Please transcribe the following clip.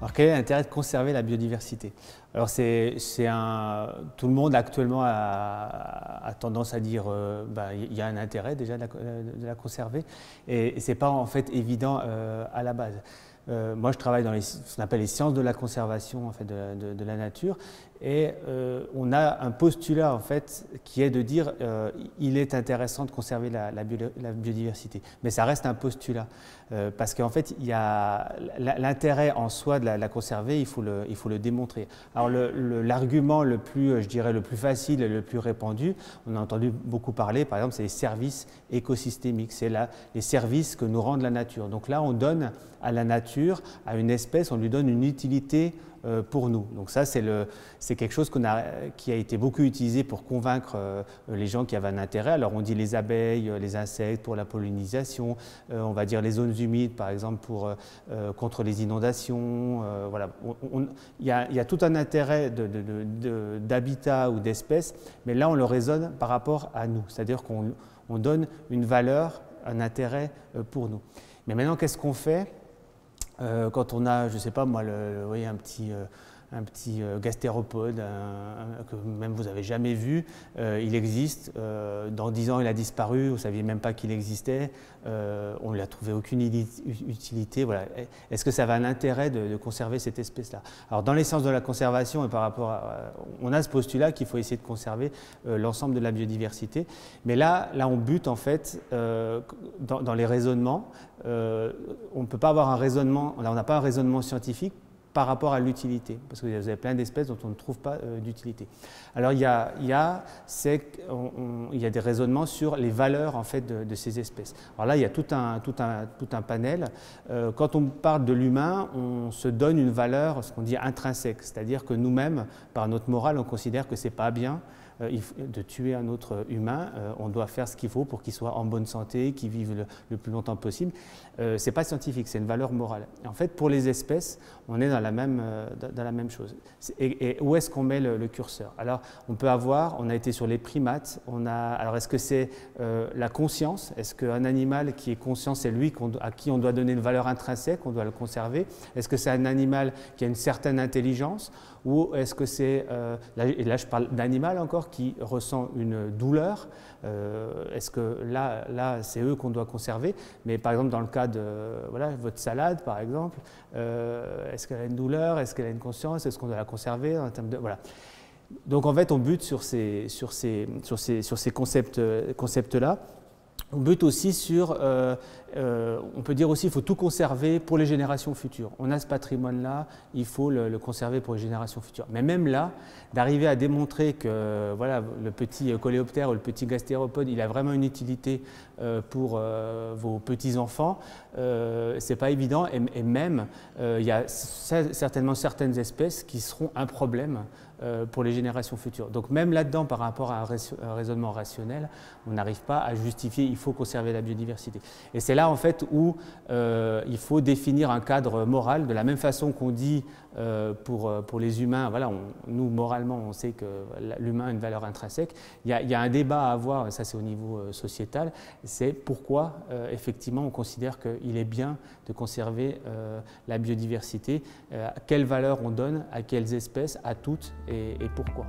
Alors, quel est l'intérêt de conserver la biodiversité? Alors, tout le monde actuellement a tendance à dire il y a un intérêt déjà de la conserver, et ce n'est pas en fait évident à la base. Moi, je travaille dans ce qu'on appelle les sciences de la conservation en fait, de la nature, et on a un postulat en fait qui est de dire il est intéressant de conserver la biodiversité, mais ça reste un postulat parce qu'en fait il y a l'intérêt en soi de la conserver, il faut le démontrer. Alors l'argument le plus, je dirais, le plus facile et le plus répandu, on a entendu beaucoup parler, par exemple, c'est les services écosystémiques, c'est les services que nous rend la nature. Donc là, on donne à la nature, à une espèce, on lui donne une utilité pour nous. Donc ça, c'est quelque chose qui a été beaucoup utilisé pour convaincre les gens qui avaient un intérêt. Alors on dit les abeilles, les insectes pour la pollinisation, on va dire les zones humides par exemple contre les inondations. Voilà. Il y a tout un intérêt d'habitat ou d'espèces, mais là on le raisonne par rapport à nous, c'est-à-dire qu'on donne une valeur, un intérêt pour nous. Mais maintenant, qu'est-ce qu'on fait quand on a, je ne sais pas moi, voyez, un petit gastéropode que même vous n'avez jamais vu, il existe, dans 10 ans il a disparu, vous ne saviez même pas qu'il existait, on ne lui a trouvé aucune utilité. Voilà. Est-ce que ça va un intérêt de conserver cette espèce-là? Alors dans les sciences de la conservation, et par rapport on a ce postulat qu'il faut essayer de conserver l'ensemble de la biodiversité, mais là on bute en fait dans les raisonnements. On ne peut pas avoir un raisonnement, on n'a pas un raisonnement scientifique par rapport à l'utilité, parce que vous avez plein d'espèces dont on ne trouve pas d'utilité. Alors il y a des raisonnements sur les valeurs en fait de ces espèces. Alors là il y a tout un panel. Quand on parle de l'humain, on se donne une valeur, ce qu'on dit intrinsèque, c'est-à-dire que nous-mêmes, par notre morale, on considère que c'est pas bien de tuer un autre humain, on doit faire ce qu'il faut pour qu'il soit en bonne santé, qu'il vive le plus longtemps possible. Ce n'est pas scientifique, c'est une valeur morale. Et en fait, pour les espèces, on est dans la même chose. Et où est-ce qu'on met le curseur? Alors, on a été sur les primates, alors est-ce que c'est la conscience? Est-ce qu'un animal qui est conscient, c'est lui à qui on doit donner une valeur intrinsèque, on doit le conserver? Est-ce que c'est un animal qui a une certaine intelligence? Ou est-ce que c'est, et là je parle d'animal encore, qui ressent une douleur? Est-ce que là c'est eux qu'on doit conserver? Mais par exemple dans le cas de votre salade par exemple, est-ce qu'elle a une douleur? Est-ce qu'elle a une conscience? Est-ce qu'on doit la conserver en termes de, voilà. Donc en fait on bute sur ces concepts-là. On bute aussi sur, on peut dire aussi qu'il faut tout conserver pour les générations futures. On a ce patrimoine-là, il faut le conserver pour les générations futures. Mais même là, d'arriver à démontrer que voilà, le petit coléoptère ou le petit gastéropode, il a vraiment une utilité pour vos petits-enfants, c'est pas évident. Et même, il y a certainement certaines espèces qui seront un problème pour les générations futures. Donc même là-dedans, par rapport à un raisonnement rationnel, on n'arrive pas à justifier il faut conserver la biodiversité. Et c'est là en fait où il faut définir un cadre moral, de la même façon qu'on dit pour les humains, voilà, nous moralement on sait que l'humain a une valeur intrinsèque. Il y a un débat à avoir, ça c'est au niveau sociétal, c'est pourquoi effectivement on considère qu'il est bien de conserver la biodiversité, quelle valeur on donne à quelles espèces, à toutes, et pourquoi.